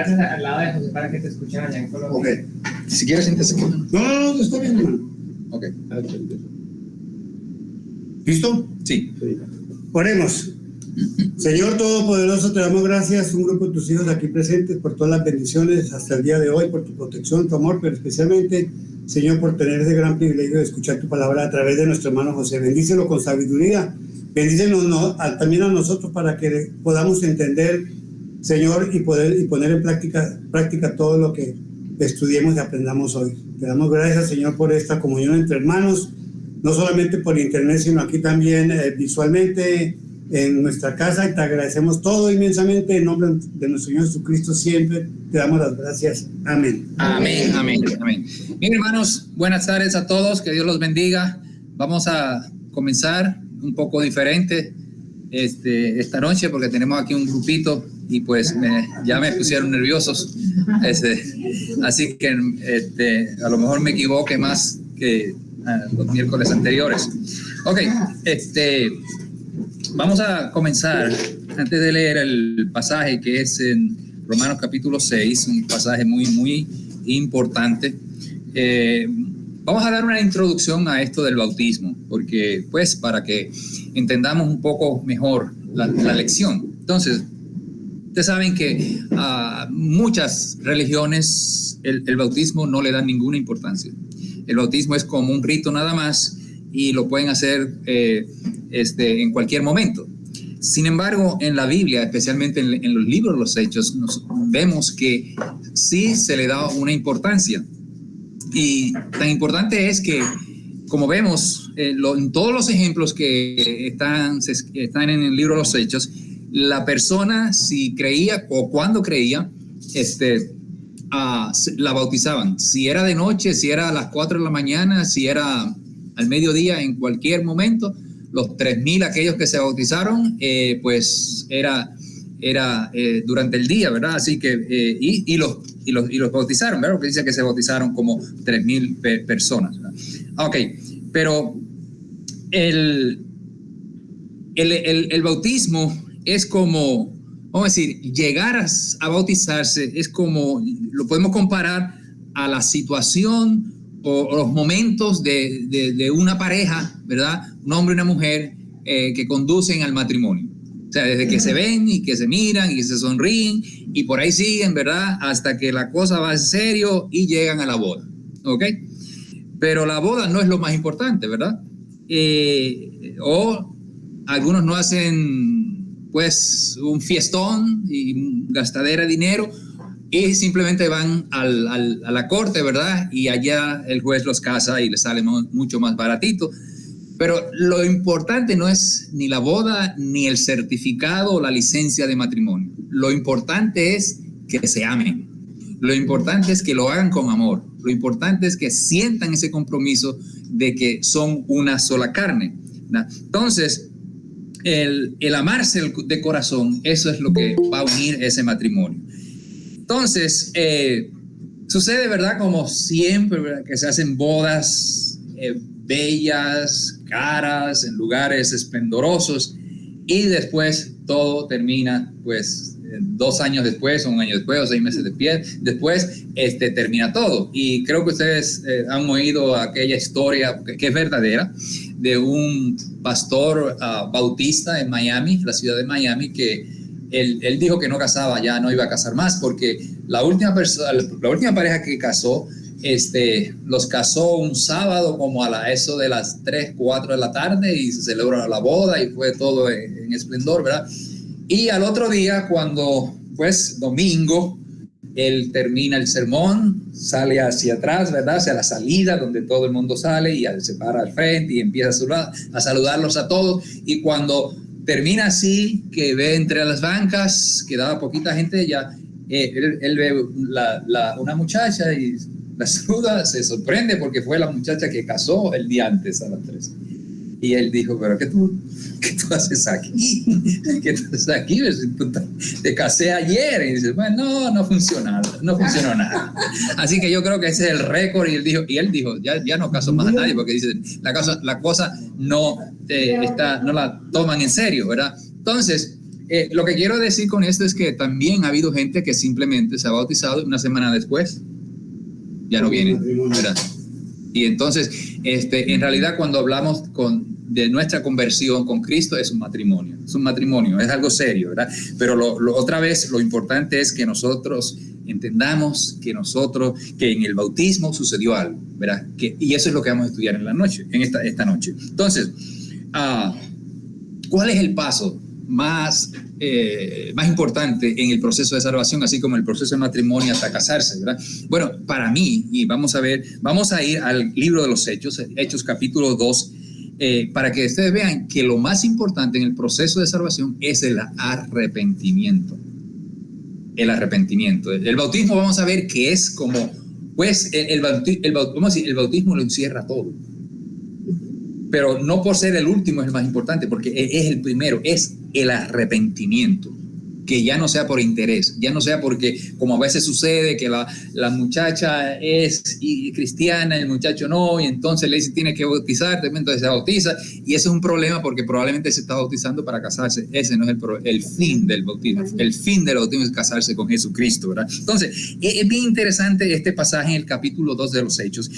Gracias al lado de José para que te escuchen allá en Colombia. Ok. Si quieres, siéntese aquí. No, está bien, hermano. Ok. ¿Listo? Sí. Oremos. Señor Todopoderoso, te damos gracias, un grupo de tus hijos aquí presentes, por todas las bendiciones hasta el día de hoy, por tu protección, tu amor, pero especialmente, Señor, por tener ese gran privilegio de escuchar tu palabra a través de nuestro hermano José. Bendícelo con sabiduría, bendícenos también a nosotros para que podamos entender, Señor, y poner en práctica todo lo que estudiemos y aprendamos hoy. Te damos gracias, Señor, por esta comunión entre hermanos, no solamente por internet, sino aquí también visualmente en nuestra casa, y te agradecemos todo inmensamente en nombre de nuestro Señor Jesucristo. Siempre te damos las gracias. Amén. Amén, amén, amén. Bien, hermanos, buenas tardes a todos, que Dios los bendiga. Vamos a comenzar un poco diferente esta noche, porque tenemos aquí un grupito y pues ya me pusieron nerviosos, así que a lo mejor me equivoque más que los miércoles anteriores. Ok, vamos a comenzar, antes de leer el pasaje que es en Romanos capítulo 6, un pasaje muy, muy importante. Vamos a dar una introducción a esto del bautismo, porque pues para que entendamos un poco mejor la lección. Entonces, ustedes saben que a muchas religiones el bautismo no le dan ninguna importancia. El bautismo es como un rito nada más y lo pueden hacer en cualquier momento. Sin embargo, en la Biblia, especialmente en los libros de los Hechos, vemos que sí se le da una importancia. Y tan importante es que, como vemos en todos los ejemplos que están en el libro de los Hechos, la persona, si creía o cuando creía, la bautizaban. Si era de noche, si era a las 4 de la mañana, si era al mediodía, en cualquier momento, los 3,000 aquellos que se bautizaron, pues era durante el día, ¿verdad? Así que, y los bautizaron, ¿verdad? Porque dice que se bautizaron como 3,000 personas, ¿verdad? Ok, pero el bautismo es como, vamos a decir, llegar a bautizarse es como, lo podemos comparar a la situación o los momentos de una pareja, ¿verdad? Un hombre y una mujer que conducen al matrimonio. O sea, desde que se ven y que se miran y que se sonríen y por ahí siguen, ¿verdad? Hasta que la cosa va en serio y llegan a la boda, ¿ok? Pero la boda no es lo más importante, ¿verdad? O algunos no hacen, pues, un fiestón y gastadera de dinero y simplemente van a la corte, ¿verdad? Y allá el juez los casa y les sale mucho más baratito. Pero lo importante no es ni la boda, ni el certificado o la licencia de matrimonio. Lo importante es que se amen. Lo importante es que lo hagan con amor. Lo importante es que sientan ese compromiso de que son una sola carne, ¿no? Entonces, el amarse de corazón, eso es lo que va a unir ese matrimonio. Entonces, sucede, ¿verdad? Como siempre, ¿verdad? Que se hacen bodas bellas, caras, en lugares esplendorosos, y después todo termina, pues, 2 años después, o 1 año después, o 6 meses después, termina todo. Y creo que ustedes han oído aquella historia, que es verdadera, de un pastor bautista en Miami, la ciudad de Miami, que él dijo que no casaba, ya no iba a casar más, porque la última pareja que casó, los casó un sábado como a eso de las 3, 4 de la tarde, y se celebró la boda y fue todo en esplendor, ¿verdad? Y al otro día, cuando, pues, domingo, él termina el sermón, sale hacia atrás, ¿verdad? Hacia la salida donde todo el mundo sale, y se para al frente y empieza a saludarlos a todos. Y cuando termina así, que ve entre las bancas, quedaba poquita gente, ya él ve una muchacha y la saluda, se sorprende porque fue la muchacha que casó el día antes a las 3. Y él dijo, pero ¿qué tú haces aquí? ¿Qué tú haces aquí? Te casé ayer. Y dice, bueno, no funcionó nada. Así que yo creo que ese es el récord. Y él dijo, ya no caso más a nadie, porque dice, la cosa no la toman en serio, ¿verdad? Entonces, lo que quiero decir con esto es que también ha habido gente que simplemente se ha bautizado y una semana después ya no viene, ¿verdad? Y entonces, en realidad cuando hablamos de nuestra conversión con Cristo es un matrimonio, es algo serio, ¿verdad? Pero otra vez lo importante es que nosotros entendamos que en el bautismo sucedió algo, ¿verdad? Y eso es lo que vamos a estudiar en esta noche. Entonces, ¿cuál es el paso más importante en el proceso de salvación, así como el proceso de matrimonio hasta casarse, ¿verdad? Bueno, para mí, y vamos a ir al libro de los Hechos capítulo 2, para que ustedes vean que lo más importante en el proceso de salvación es el arrepentimiento. El bautismo, vamos a ver que es como, pues, el bautismo lo encierra todo. Pero no por ser el último es el más importante, porque es el primero, es el arrepentimiento. Que ya no sea por interés, ya no sea porque, como a veces sucede, que la muchacha es cristiana, el muchacho no, y entonces le dice tiene que bautizarte, entonces se bautiza, y eso es un problema porque probablemente se está bautizando para casarse. Ese no es el fin del bautismo. El fin del bautismo es casarse con Jesucristo, ¿verdad? Entonces, es bien interesante este pasaje en el capítulo 2 de los Hechos.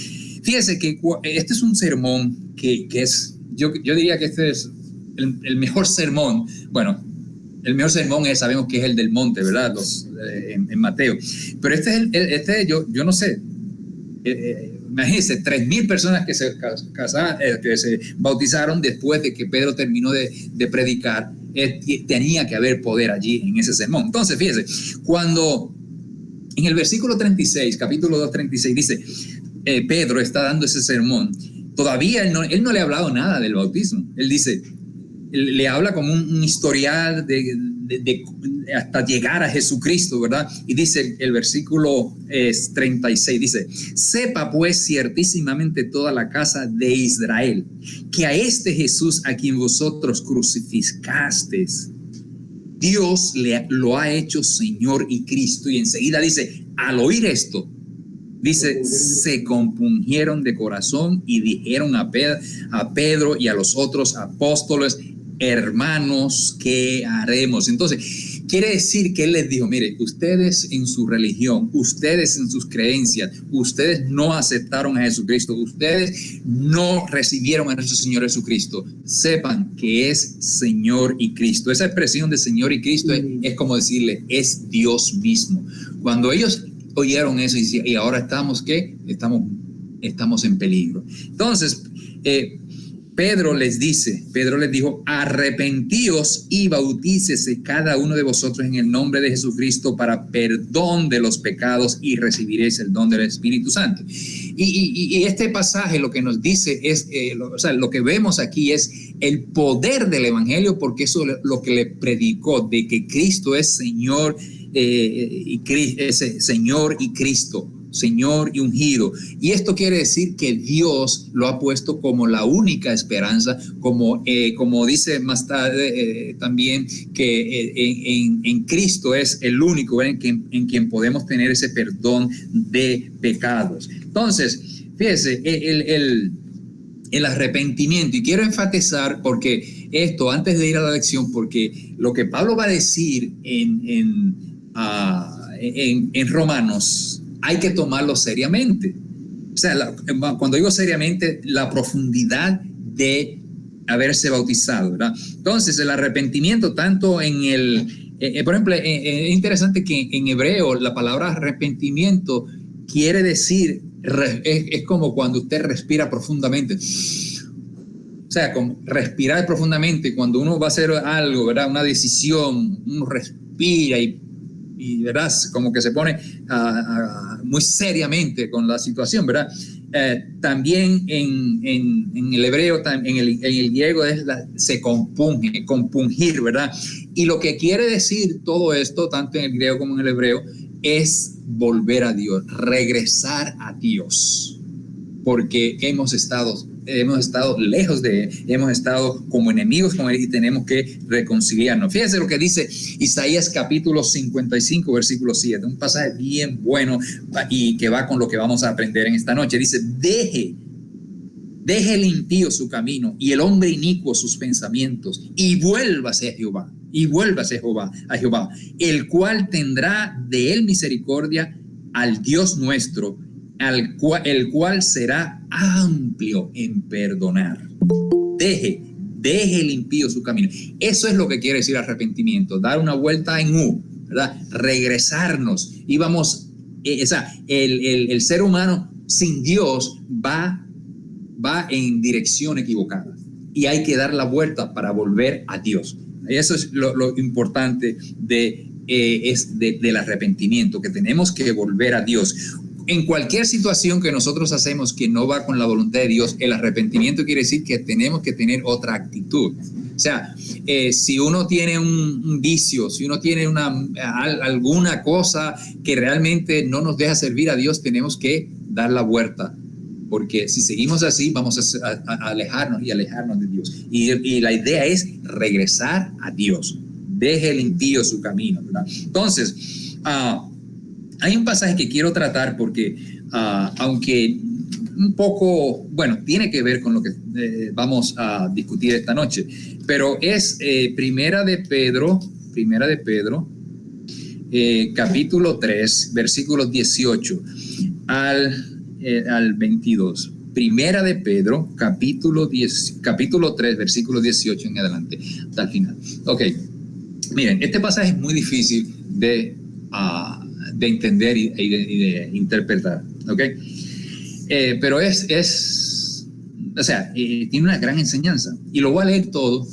Fíjese que este es un sermón que es, yo diría que este es el mejor sermón. Bueno, el mejor sermón sabemos que es el del monte, ¿verdad? En Mateo. Pero yo no sé, imagínense, 3,000 personas que se bautizaron después de que Pedro terminó de predicar. Tenía que haber poder allí en ese sermón. Entonces, fíjese, cuando en el versículo 36, capítulo 2, 36, dice, Pedro está dando ese sermón, todavía él no le ha hablado nada del bautismo. Él dice, le habla como un historial de hasta llegar a Jesucristo, ¿verdad? Y dice el versículo 36, dice, sepa pues ciertísimamente toda la casa de Israel, que a este Jesús a quien vosotros crucificasteis, Dios lo ha hecho Señor y Cristo. Y enseguida dice, al oír esto, dice, se compungieron de corazón y dijeron a Pedro y a los otros apóstoles, hermanos, ¿qué haremos? Entonces, quiere decir que él les dijo, mire, ustedes en su religión, ustedes en sus creencias, ustedes no aceptaron a Jesucristo, ustedes no recibieron a nuestro Señor Jesucristo. Sepan que es Señor y Cristo. Esa expresión de Señor y Cristo es como decirle, es Dios mismo. Cuando ellos oyeron eso y ahora estamos en peligro. Entonces, Pedro les dijo, arrepentíos y bautícese cada uno de vosotros en el nombre de Jesucristo para perdón de los pecados y recibiréis el don del Espíritu Santo. Y este pasaje lo que nos dice es, lo que vemos aquí es el poder del Evangelio, porque eso es lo que le predicó, de que Cristo es Señor, Señor y Cristo, Señor y ungido. Y esto quiere decir que Dios lo ha puesto como la única esperanza, como dice más tarde también, que en Cristo es el único en quien podemos tener ese perdón de pecados. Entonces, fíjese, el arrepentimiento, y quiero enfatizar porque esto, antes de ir a la lección, porque lo que Pablo va a decir en Romanos, hay que tomarlo seriamente. O sea, cuando digo seriamente, la profundidad de haberse bautizado, ¿verdad? Entonces, el arrepentimiento, tanto en por ejemplo, es interesante que en hebreo la palabra arrepentimiento quiere decir, es como cuando usted respira profundamente. O sea, como respirar profundamente, cuando uno va a hacer algo, ¿verdad? Una decisión, uno respira y verás, como que se pone muy seriamente con la situación, ¿verdad? También en el hebreo, en el griego se compunge, compungir, ¿verdad? Y lo que quiere decir todo esto, tanto en el griego como en el hebreo, es volver a Dios, regresar a Dios, porque hemos estado lejos de él, hemos estado como enemigos con él y tenemos que reconciliarnos. Fíjense lo que dice Isaías capítulo 55 versículo 7, un pasaje bien bueno y que va con lo que vamos a aprender en esta noche. Dice, deje el impío su camino y el hombre inicuo sus pensamientos y vuélvase a Jehová. y vuélvase a Jehová, el cual tendrá de él misericordia al Dios nuestro, el cual será amplio en perdonar. Deje el impío su camino. Eso es lo que quiere decir arrepentimiento, dar una vuelta en U, ¿verdad? Regresarnos. Y vamos, el ser humano sin Dios va en dirección equivocada y hay que dar la vuelta para volver a Dios. Eso es lo importante del arrepentimiento, que tenemos que volver a Dios. En cualquier situación que nosotros hacemos que no va con la voluntad de Dios, el arrepentimiento quiere decir que tenemos que tener otra actitud. O sea, si uno tiene un vicio, si uno tiene alguna cosa que realmente no nos deja servir a Dios, tenemos que dar la vuelta. Porque si seguimos así, vamos a alejarnos de Dios. Y la idea es regresar a Dios. Deje el impío su camino, ¿verdad? Entonces, hay un pasaje que quiero tratar porque, aunque un poco, bueno, tiene que ver con lo que vamos a discutir esta noche, pero es Primera de Pedro, capítulo 3, versículos 18 al 22. Primera de Pedro, capítulo 3, versículo 18 en adelante, hasta el final. Ok, miren, este pasaje es muy difícil de entender y de interpretar, ¿ok? Pero o sea, tiene una gran enseñanza. Y lo voy a leer todo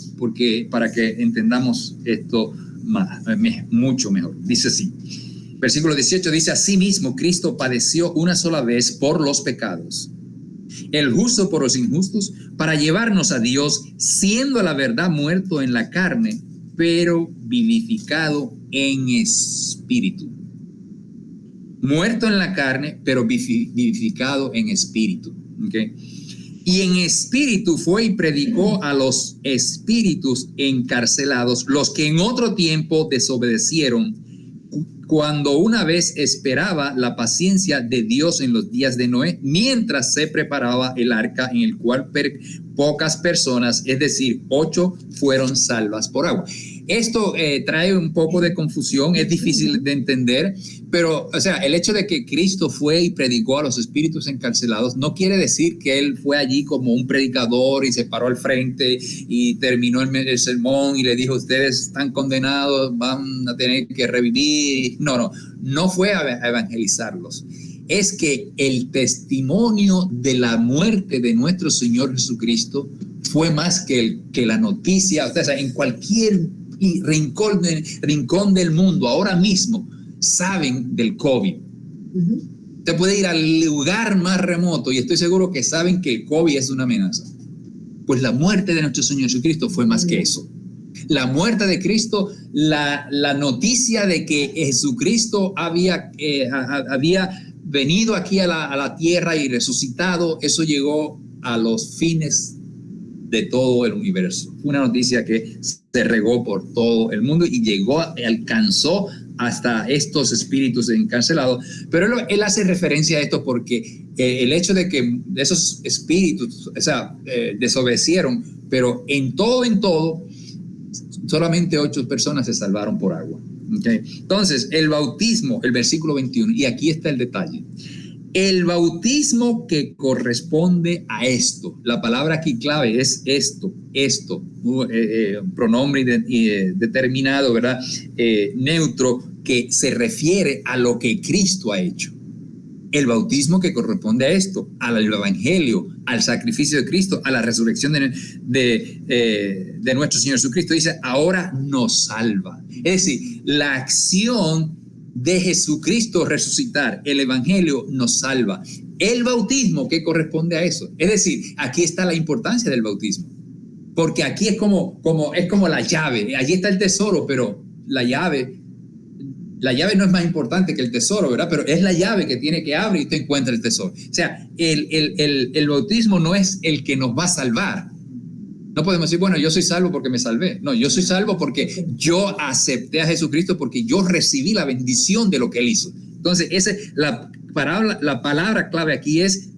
para que entendamos esto mucho mejor. Dice así. Versículo 18 dice: asimismo, Cristo padeció una sola vez por los pecados, el justo por los injustos, para llevarnos a Dios, siendo a la verdad muerto en la carne, pero vivificado en espíritu. Muerto en la carne, pero vivificado en espíritu. ¿Okay? Y en espíritu fue y predicó a los espíritus encarcelados, los que en otro tiempo desobedecieron, cuando una vez esperaba la paciencia de Dios en los días de Noé, mientras se preparaba el arca, en el cual pocas personas, es decir, 8, fueron salvas por agua. Esto trae un poco de confusión, es difícil de entender, pero, o sea, el hecho de que Cristo fue y predicó a los espíritus encarcelados no quiere decir que él fue allí como un predicador y se paró al frente y terminó el sermón y le dijo: ustedes están condenados, van a tener que revivir. No fue a evangelizarlos. Es que el testimonio de la muerte de nuestro Señor Jesucristo fue más que la noticia. O sea, en cualquier rincón del mundo ahora mismo saben del COVID. Usted puede ir al lugar más remoto y estoy seguro que saben que el COVID es una amenaza. Pues la muerte de nuestro Señor Jesucristo fue más que eso. La muerte de Cristo, la noticia de que Jesucristo había venido aquí a la tierra y resucitado, eso llegó a los fines de todo el universo. Fue una noticia que se regó por todo el mundo y alcanzó hasta estos espíritus encarcelados. Pero él hace referencia a esto porque el hecho de que esos espíritus, desobedecieron, pero en todo, solamente 8 personas se salvaron por agua. Okay. Entonces, el bautismo, el versículo 21, y aquí está el detalle. El bautismo que corresponde a esto, la palabra aquí clave es esto, pronombre determinado, ¿verdad? Neutro, que se refiere a lo que Cristo ha hecho. El bautismo que corresponde a esto, al evangelio, al sacrificio de Cristo, a la resurrección de nuestro Señor Jesucristo, dice: ahora nos salva. Es decir, la acción de Jesucristo resucitar, el evangelio nos salva. El bautismo que corresponde a eso. Es decir, aquí está la importancia del bautismo, porque aquí es como la llave. Allí está el tesoro, pero la llave no es más importante que el tesoro, ¿verdad? Pero es la llave que tiene que abrir y te encuentra el tesoro. O sea, el bautismo no es el que nos va a salvar. No podemos decir: bueno, yo soy salvo porque me salvé. No, yo soy salvo porque yo acepté a Jesucristo, porque yo recibí la bendición de lo que Él hizo. Entonces, la palabra clave aquí es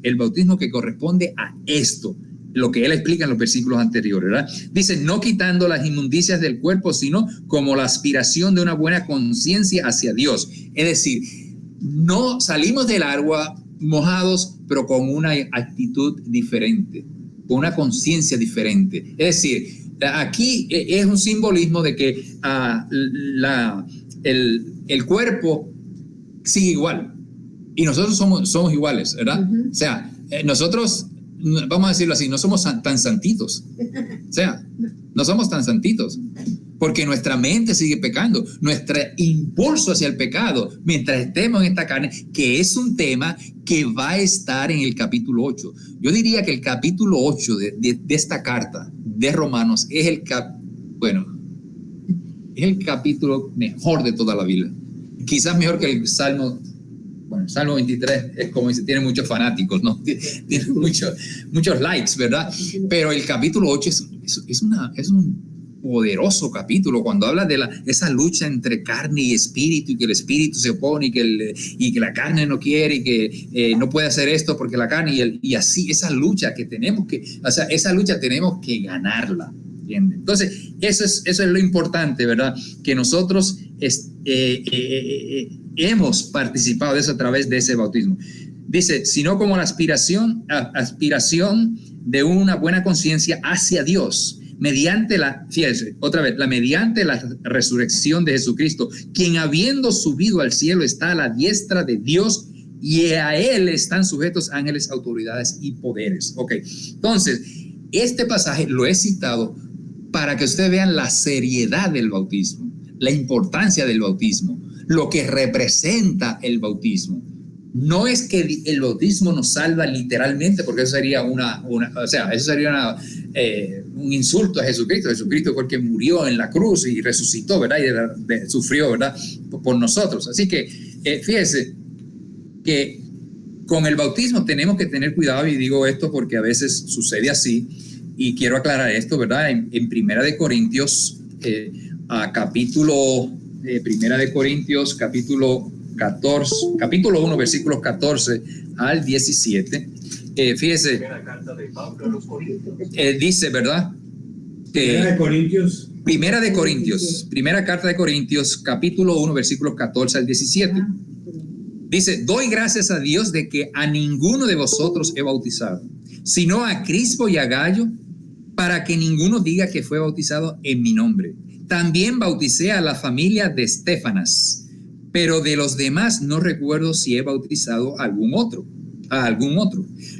el bautismo que corresponde a esto. lo que él explica en los versículos anteriores, ¿verdad? Dice, no quitando las inmundicias del cuerpo, sino como la aspiración de una buena conciencia hacia Dios. Es decir, no salimos del agua mojados, pero con una actitud diferente, con una conciencia diferente. Es decir, aquí es un simbolismo de que el cuerpo sigue igual y nosotros somos iguales, ¿verdad? Uh-huh. O sea, nosotros, vamos a decirlo así, no somos tan santitos. O sea, no somos tan santitos porque nuestra mente sigue pecando, nuestro impulso hacia el pecado mientras estemos en esta carne, que es un tema que va a estar en el capítulo 8. Yo diría que el capítulo 8 de esta carta de Romanos es el capítulo mejor de toda la Biblia. Quizás mejor que el Salmo. Bueno, el Salmo 23 es como dice, tiene muchos fanáticos, ¿no? Tiene muchos likes, ¿verdad? Pero el capítulo 8 es un poderoso capítulo cuando habla de esa lucha entre carne y espíritu, y que el espíritu se opone y que la carne no quiere y que no puede hacer esto porque la carne y así esa lucha que tenemos que ganarla, ¿entiendes? Entonces eso es lo importante, ¿verdad? Que nosotros hemos participado de eso a través de ese bautismo. Dice, sino como la aspiración de una buena conciencia hacia Dios, mediante mediante la resurrección de Jesucristo, quien habiendo subido al cielo está a la diestra de Dios y a él están sujetos ángeles, autoridades y poderes. Ok, entonces, este pasaje lo he citado para que ustedes vean la seriedad del bautismo, la importancia del bautismo, lo que representa el bautismo. No es que el bautismo nos salva literalmente, porque eso sería un insulto a Jesucristo. Jesucristo fue el que murió en la cruz y resucitó, ¿verdad? Y sufrió, ¿verdad? Por nosotros. Así que fíjese que con el bautismo tenemos que tener cuidado, y digo esto porque a veces sucede así, y quiero aclarar esto, ¿verdad? En Primera de Corintios, Primera de Corintios, capítulo 1, versículos 14 al 17. Fíjese, dice, ¿verdad? Primera carta de Corintios, capítulo 1, versículos 14 al 17. Dice, doy gracias a Dios de que a ninguno de vosotros he bautizado, sino a Crispo y a Gallo, para que ninguno diga que fue bautizado en mi nombre. También bauticé a la familia de Estéfanas, pero de los demás no recuerdo si he bautizado a algún otro.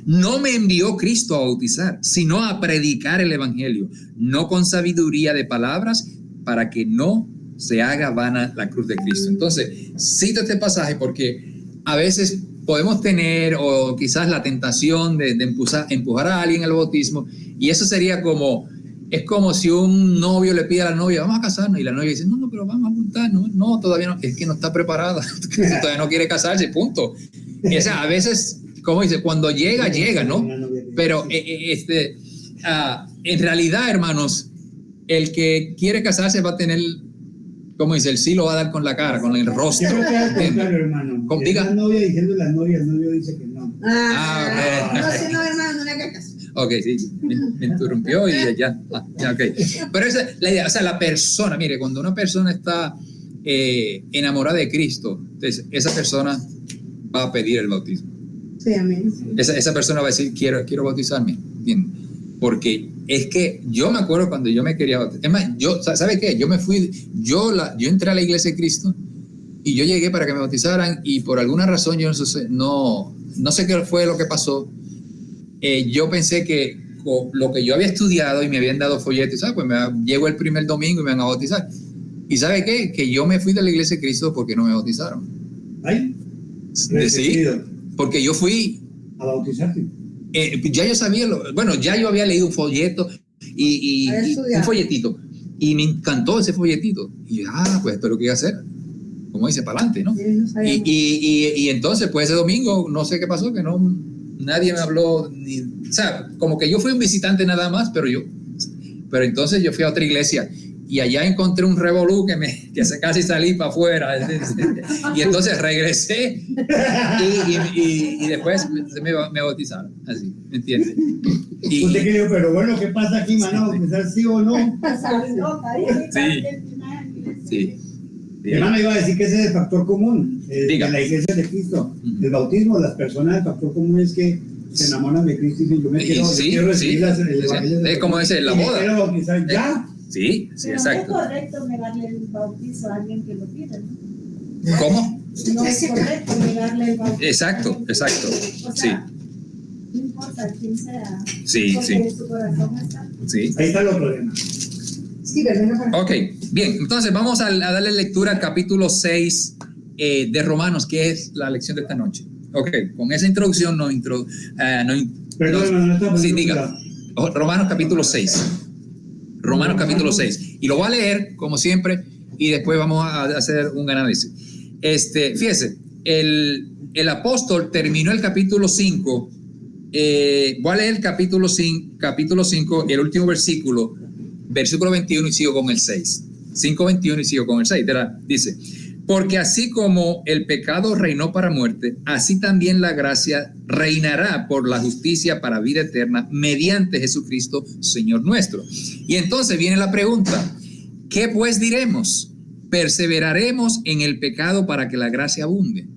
No me envió Cristo a bautizar, sino a predicar el evangelio, no con sabiduría de palabras, para que no se haga vana la cruz de Cristo. Entonces, cito este pasaje porque a veces podemos tener o quizás la tentación de empujar a alguien al bautismo, y eso sería es como si un novio le pide a la novia, vamos a casarnos, y la novia dice, no, pero vamos a juntarnos. No, todavía no, es que no está preparada, todavía no quiere casarse, punto. A veces, como dice, cuando llega, ¿no? Pero en realidad, hermanos, el que quiere casarse va a tener, como dice, el sí lo va a dar con la cara, con el rostro. Claro, hermano. Diga. La novia diciendo la novia, el novio dice que no. Okay. No, hermano, no le hagas caso. Ok, sí, me interrumpió y ya, ok. Pero esa es la idea, o sea, la persona, mire, cuando una persona está enamorada de Cristo, entonces esa persona va a pedir el bautismo. Sí, amén. Esa persona va a decir, quiero bautizarme, ¿entiendes? Porque es que yo me acuerdo cuando yo me quería bautizar. Es más, ¿sabe qué? Yo entré a la iglesia de Cristo y yo llegué para que me bautizaran, y por alguna razón yo no sé qué fue lo que pasó. Yo pensé que lo que yo había estudiado y me habían dado folletos, ¿sabes? Pues llego el primer domingo y me van a bautizar. ¿Y sabe qué? Que yo me fui de la iglesia de Cristo porque no me bautizaron. ¿Ay? Sí, porque yo fui a bautizarte. Ya yo sabía, ya yo había leído un folleto y un folletito, y me encantó ese folletito. Y yo, pues esto es lo que iba a hacer. Como dice, para adelante, ¿no? Y entonces, pues ese domingo, no sé qué pasó, que nadie me habló, o sea, como que yo fui un visitante nada más, pero entonces yo fui a otra iglesia y allá encontré un revolú que casi salí para afuera, y entonces regresé y después me bautizaron, así, ¿me entiendes? Y, Usted que dijo, pero bueno, ¿qué pasa aquí, mano? ¿Bautizar sí o no? sí. Hermano, iba a decir que ese es el factor común de la iglesia de Cristo. El bautismo, las personas, el factor común es que se enamoran de Cristo y dicen, yo me quiero recibir el evangelio. Es como dice la boda. Quiero bautizar ya. Sí, Pero exacto. no es correcto negarle el bautizo a alguien que lo pide, ¿no? ¿Cómo? No es correcto negarle el bautizo. Exacto. O sea, Sí. no importa quién sea. Sí, porque sí. en su corazón está. Sí. Ahí está el problema. Sí, pero no para. Ok, bien, entonces vamos a darle lectura al capítulo 6 de Romanos, que es la lección de esta noche. Ok, con esa introducción Perdón, no está sí, diga. Romanos capítulo 6. Romanos capítulo 6. Y lo voy a leer, como siempre, y después vamos a hacer un análisis. Fíjese, el apóstol terminó el capítulo 5. Voy a leer el capítulo 5, el último versículo 21 y sigo con el 6. 5:21 y sigo con el 6. Dice, porque así como el pecado reinó para muerte, así también la gracia reinará por la justicia para vida eterna mediante Jesucristo, Señor nuestro. Y entonces viene la pregunta, ¿qué pues diremos? ¿Perseveraremos en el pecado para que la gracia abunde?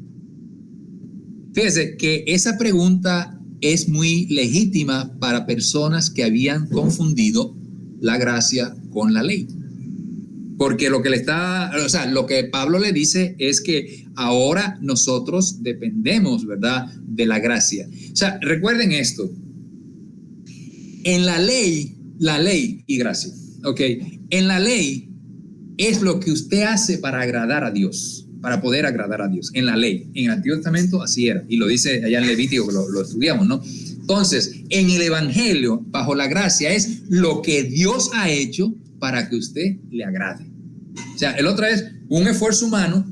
Fíjese que esa pregunta es muy legítima para personas que habían confundido la gracia con la ley. Porque lo que Pablo le dice es que ahora nosotros dependemos, ¿verdad?, de la gracia. O sea, recuerden esto. En la ley y gracia, ¿ok? En la ley es lo que usted hace para agradar a Dios, para poder agradar a Dios. En la ley, en el Antiguo Testamento así era, y lo dice allá en Levítico, lo estudiamos, ¿no? Entonces, en el Evangelio, bajo la gracia, es lo que Dios ha hecho para que usted le agrade. O sea, el otro es un esfuerzo humano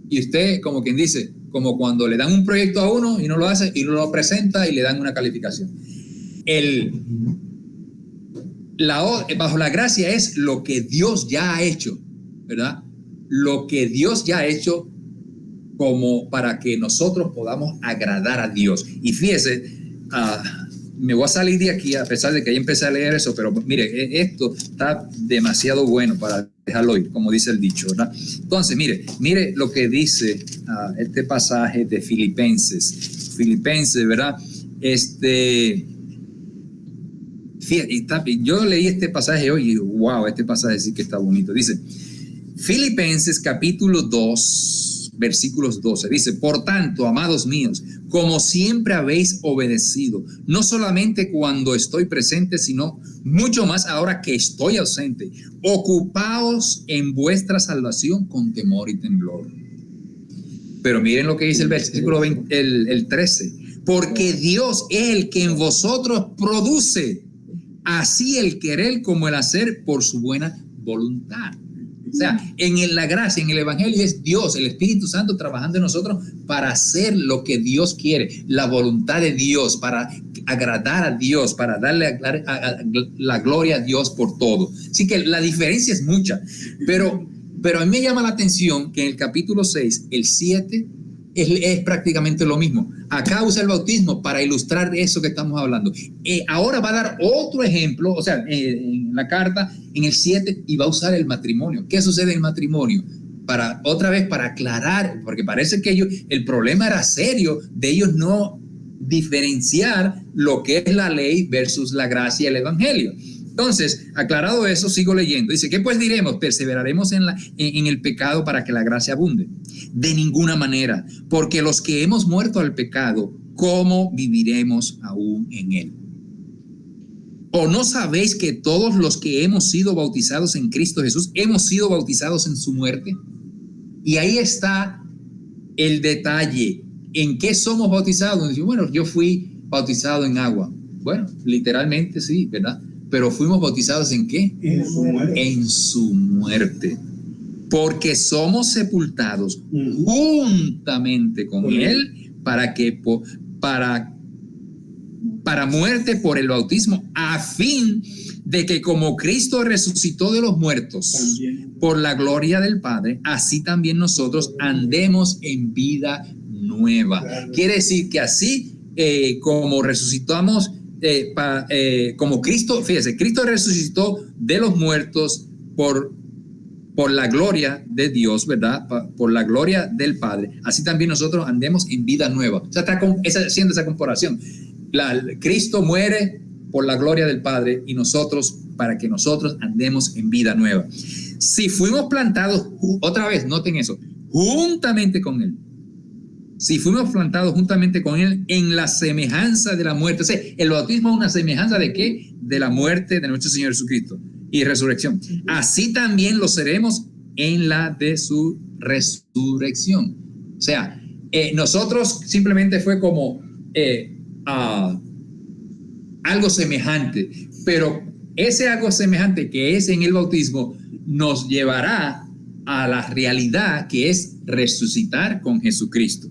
y usted, como quien dice, como cuando le dan un proyecto a uno y no lo hace y no lo presenta y le dan una calificación. Bajo la gracia es lo que Dios ya ha hecho, ¿verdad? Lo que Dios ya ha hecho como para que nosotros podamos agradar a Dios. Y fíjese, me voy a salir de aquí a pesar de que ya empecé a leer eso, pero mire, esto está demasiado bueno para dejarlo ir, como dice el dicho, ¿verdad? Entonces, mire lo que dice este pasaje de Filipenses, ¿verdad? Fíjate, yo leí este pasaje hoy y wow, este pasaje sí que está bonito. Dice, Filipenses capítulo 2, versículos 12, dice, por tanto, amados míos, como siempre habéis obedecido, no solamente cuando estoy presente, sino mucho más ahora que estoy ausente, ocupaos en vuestra salvación con temor y temblor. Pero miren lo que dice el versículo 20, el 13, porque Dios es el que en vosotros produce así el querer como el hacer por su buena voluntad. O sea, en la gracia, en el Evangelio es Dios, el Espíritu Santo trabajando en nosotros para hacer lo que Dios quiere, la voluntad de Dios, para agradar a Dios, para darle la gloria a Dios por todo. Así que la diferencia es mucha, pero a mí me llama la atención que en el capítulo 6, el 7, es prácticamente lo mismo. Acá usa el bautismo para ilustrar eso que estamos hablando. Ahora va a dar otro ejemplo, o sea, en la carta, en el 7, y va a usar el matrimonio. ¿Qué sucede en el matrimonio? Otra vez para aclarar, porque parece que el problema era serio de ellos no diferenciar lo que es la ley versus la gracia y el evangelio. Entonces, aclarado eso, sigo leyendo. Dice, ¿qué pues diremos? ¿Perseveraremos en el pecado para que la gracia abunde? De ninguna manera, porque los que hemos muerto al pecado, ¿cómo viviremos aún en él? ¿O no sabéis que todos los que hemos sido bautizados en Cristo Jesús, hemos sido bautizados en su muerte? Y ahí está el detalle. ¿En qué somos bautizados? Bueno, yo fui bautizado en agua. Bueno, literalmente sí, ¿verdad? Pero fuimos bautizados ¿en qué? En su muerte. Porque somos sepultados juntamente con él para muerte por el bautismo, a fin de que como Cristo resucitó de los muertos por la gloria del Padre, así también nosotros andemos en vida nueva. Quiere decir que así como resucitamos como Cristo, fíjese, Cristo resucitó de los muertos por la gloria de Dios, ¿verdad? Por la gloria del Padre. Así también nosotros andemos en vida nueva. O sea, está haciendo esa comparación. Cristo muere por la gloria del Padre y nosotros, para que nosotros andemos en vida nueva. Si fuimos plantados, otra vez, noten eso, juntamente con Él. Si fuimos plantados juntamente con Él en la semejanza de la muerte. O sea, el bautismo es una semejanza ¿de qué? De la muerte de nuestro Señor Jesucristo y resurrección. Así también lo seremos en la de su resurrección. O sea, nosotros simplemente fue como algo semejante, pero ese algo semejante que es en el bautismo nos llevará a la realidad que es resucitar con Jesucristo.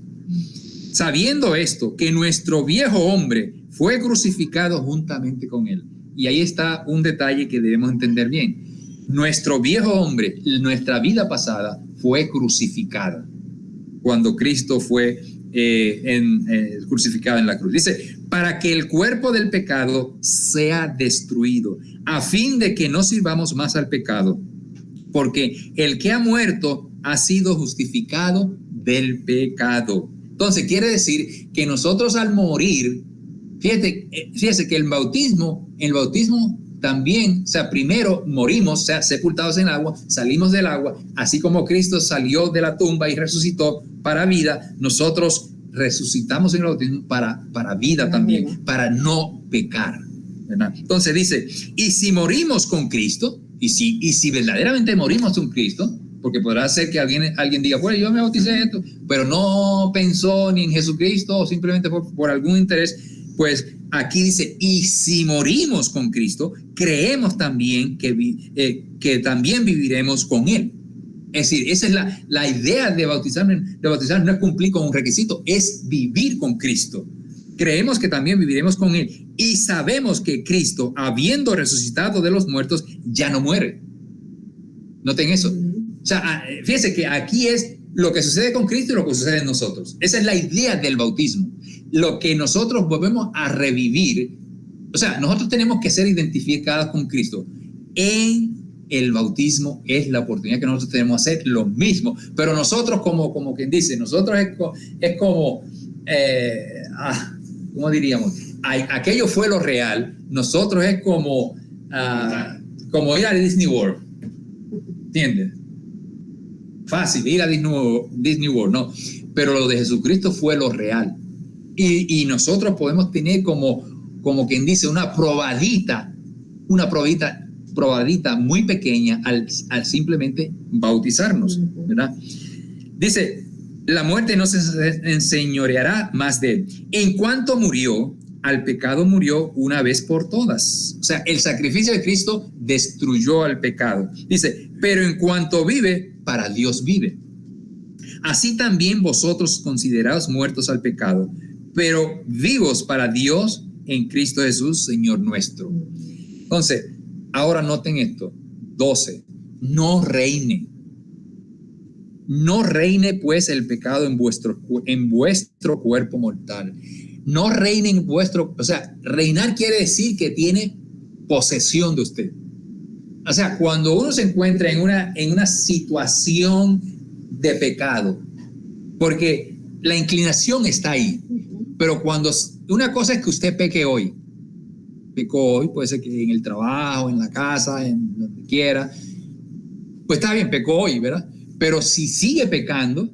Sabiendo esto, que nuestro viejo hombre fue crucificado juntamente con Él. Y ahí está un detalle que debemos entender bien. Nuestro viejo hombre, nuestra vida pasada, fue crucificada cuando Cristo fue crucificado en la cruz. Dice, para que el cuerpo del pecado sea destruido, a fin de que no sirvamos más al pecado, porque el que ha muerto ha sido justificado del pecado. Entonces quiere decir que nosotros al morir, fíjese que el bautismo también, o sea, primero morimos, o sea, sepultados en agua, salimos del agua, así como Cristo salió de la tumba y resucitó para vida, nosotros resucitamos en el bautismo para vida también, para no pecar, ¿verdad? Entonces dice, y si morimos con Cristo, y si verdaderamente morimos con Cristo, porque podrá ser que alguien diga, bueno, yo me bauticé esto, pero no pensó ni en Jesucristo o simplemente por algún interés, pues aquí dice, y si morimos con Cristo, creemos también que también viviremos con Él. Es decir, esa es la idea de bautizar no es cumplir con un requisito, es vivir con Cristo. Creemos que también viviremos con Él y sabemos que Cristo, habiendo resucitado de los muertos, ya no muere. Noten eso. O sea, fíjense que aquí es lo que sucede con Cristo y lo que sucede en nosotros. Esa es la idea del bautismo. Lo que nosotros volvemos a revivir, o sea, nosotros tenemos que ser identificados con Cristo. En el bautismo es la oportunidad que nosotros tenemos de hacer lo mismo, pero nosotros como quien dice, nosotros es como, ¿cómo diríamos? Aquello fue lo real, nosotros es como ir a Disney World, ¿entiendes? Fácil ir a Disney World, no, pero lo de Jesucristo fue lo real. Y nosotros podemos tener como quien dice una probadita muy pequeña al simplemente bautizarnos, ¿verdad? Dice, la muerte no se enseñoreará más de él. En cuanto murió, al pecado murió una vez por todas. O sea, el sacrificio de Cristo destruyó al pecado. Dice, pero en cuanto vive, para Dios vive. Así también vosotros considerados muertos al pecado, pero vivos para Dios en Cristo Jesús, Señor nuestro. Entonces, ahora noten esto. 12. No reine pues el pecado en vuestro cuerpo mortal. No reine en vuestro, o sea, reinar quiere decir que tiene posesión de usted. O sea, cuando uno se encuentra en una situación de pecado, porque la inclinación está ahí, pero cuando una cosa es que usted pecó hoy, puede ser que en el trabajo, en la casa, en donde quiera, pues está bien, pecó hoy, ¿verdad? Pero si sigue pecando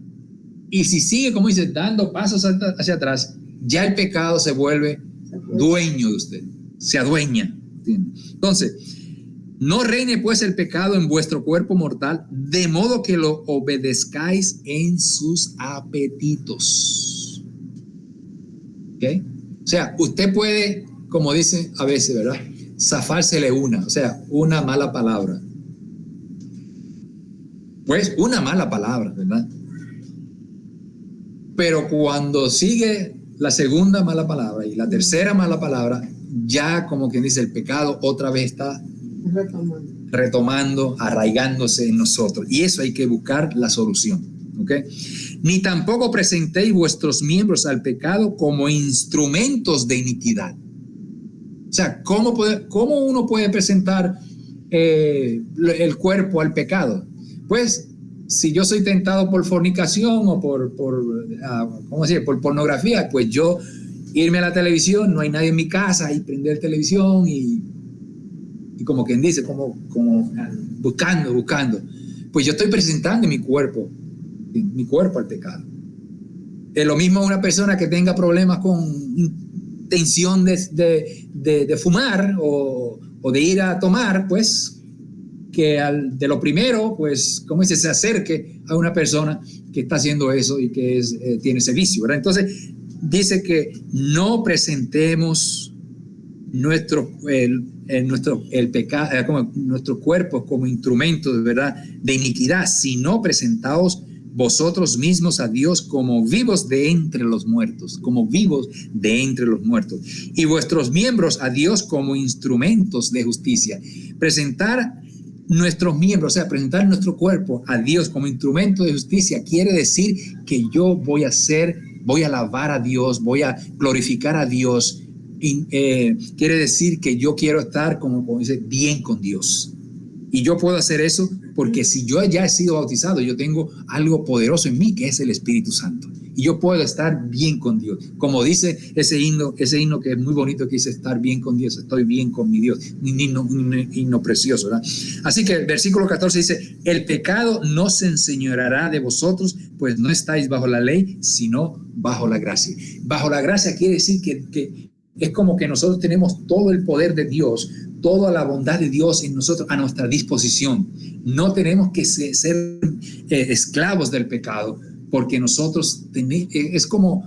y si sigue, como dice, dando pasos hacia atrás, ya el pecado se vuelve dueño de usted, se adueña, ¿entiende? Entonces, no reine pues el pecado en vuestro cuerpo mortal, de modo que lo obedezcáis en sus apetitos. ¿Ok? O sea, usted puede, como dice a veces, ¿verdad? Zafársele una mala palabra. Pues una mala palabra, ¿verdad? Pero cuando sigue la segunda mala palabra y la tercera mala palabra, ya como quien dice, el pecado otra vez está retomando, arraigándose en nosotros. Y eso hay que buscar la solución. ¿Ok? Ni tampoco presentéis vuestros miembros al pecado como instrumentos de iniquidad. O sea, ¿cómo uno puede presentar el cuerpo al pecado? Pues, si yo soy tentado por fornicación o por pornografía, pues yo irme a la televisión, no hay nadie en mi casa, y prender televisión y como quien dice, como buscando. Pues yo estoy presentando mi cuerpo al pecado. Es lo mismo una persona que tenga problemas con intención de fumar o de ir a tomar, pues que de lo primero, pues, como dice, se acerque a una persona que está haciendo eso y que tiene ese vicio, ¿verdad? Entonces, dice que no presentemos el pecado, como nuestro cuerpo como instrumento, ¿verdad?, de iniquidad, sino presentaos vosotros mismos a Dios como vivos de entre los muertos, y vuestros miembros a Dios como instrumentos de justicia. Presentar nuestros miembros, o sea, presentar nuestro cuerpo a Dios como instrumento de justicia, quiere decir que yo voy a alabar a Dios, voy a glorificar a Dios. Quiere decir que yo quiero estar, como dice, bien con Dios. Y yo puedo hacer eso porque si yo ya he sido bautizado, yo tengo algo poderoso en mí que es el Espíritu Santo. Y yo puedo estar bien con Dios. Como dice ese himno que es muy bonito, que dice estar bien con Dios, estoy bien con mi Dios. Un himno precioso, ¿verdad? Así que el versículo 14 dice, el pecado no se enseñoreará de vosotros, pues no estáis bajo la ley, sino bajo la gracia. Bajo la gracia quiere decir que es como que nosotros tenemos todo el poder de Dios, toda la bondad de Dios en nosotros, a nuestra disposición. No tenemos que ser esclavos del pecado, porque nosotros es como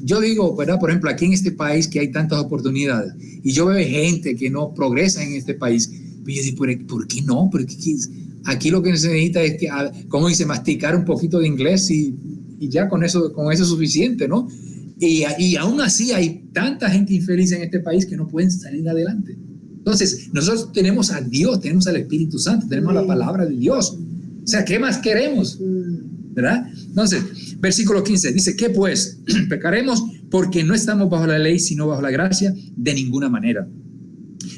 yo digo, ¿verdad? Por ejemplo, aquí en este país que hay tantas oportunidades, y yo veo gente que no progresa en este país, y yo digo, ¿por qué no? Porque aquí lo que se necesita es que, como dice, masticar un poquito de inglés y ya con eso es suficiente, ¿no? Y aún así hay tanta gente infeliz en este país que no pueden salir adelante. Entonces, nosotros tenemos a Dios, tenemos al Espíritu Santo, tenemos la palabra de Dios. O sea, ¿qué más queremos? ¿Verdad? Entonces, versículo 15 dice, ¿qué pues? ¿Pecaremos porque no estamos bajo la ley, sino bajo la gracia? De ninguna manera.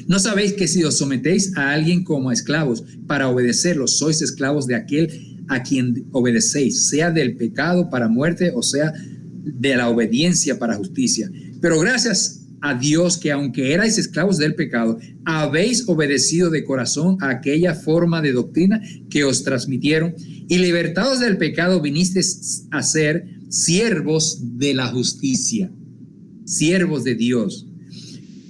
¿No sabéis que si os sometéis a alguien como a esclavos para obedecerlo, sois esclavos de aquel a quien obedecéis, sea del pecado para muerte o sea de la obediencia para justicia? Pero gracias a Dios que aunque erais esclavos del pecado, habéis obedecido de corazón a aquella forma de doctrina que os transmitieron, y libertados del pecado vinisteis a ser siervos de la justicia, siervos de Dios.